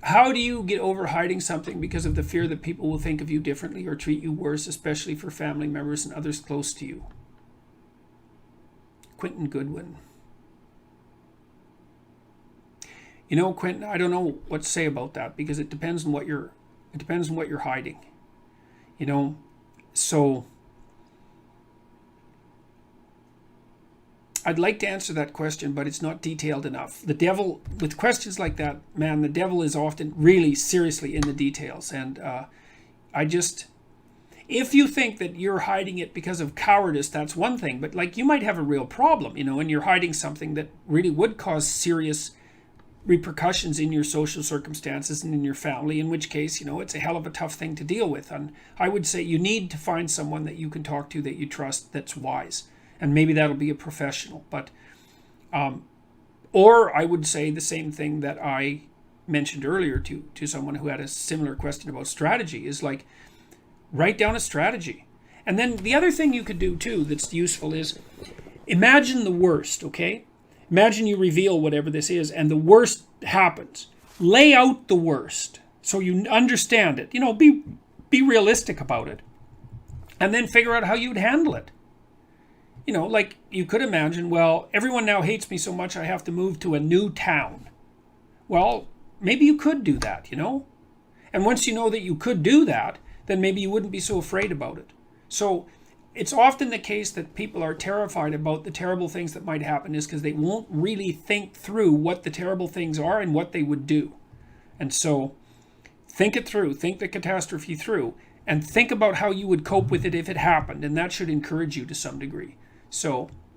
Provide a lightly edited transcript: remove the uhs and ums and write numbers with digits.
How do you get over hiding something because of the fear that people will think of you differently or treat you worse, especially for family members and others close to you? Quentin Goodwin. You know, Quentin, I don't know what to say about that because it depends on what you're hiding. You know, so I'd like to answer that question, but it's not detailed enough. The devil, with questions like that, man, the devil is often really seriously in the details. And if you think that you're hiding it because of cowardice, that's one thing. But like, you might have a real problem, and you're hiding something that really would cause serious repercussions in your social circumstances and in your family, in which case, it's a hell of a tough thing to deal with. And I would say you need to find someone that you can talk to, that you trust, that's wise. And maybe that'll be a professional. But, or I would say the same thing that I mentioned earlier to someone who had a similar question about strategy, is like, write down a strategy. And then the other thing you could do too that's useful is imagine the worst, okay? Imagine you reveal whatever this is and the worst happens. Lay out the worst so you understand it. Be realistic about it. And then figure out how you'd handle it. Like you could imagine, well, everyone now hates me so much I have to move to a new town. Well, maybe you could do that, And once you know that you could do that, then maybe you wouldn't be so afraid about it. So it's often the case that people are terrified about the terrible things that might happen is because they won't really think through what the terrible things are and what they would do. And so think it through, think the catastrophe through, and think about how you would cope with it if it happened. And that should encourage you to some degree. So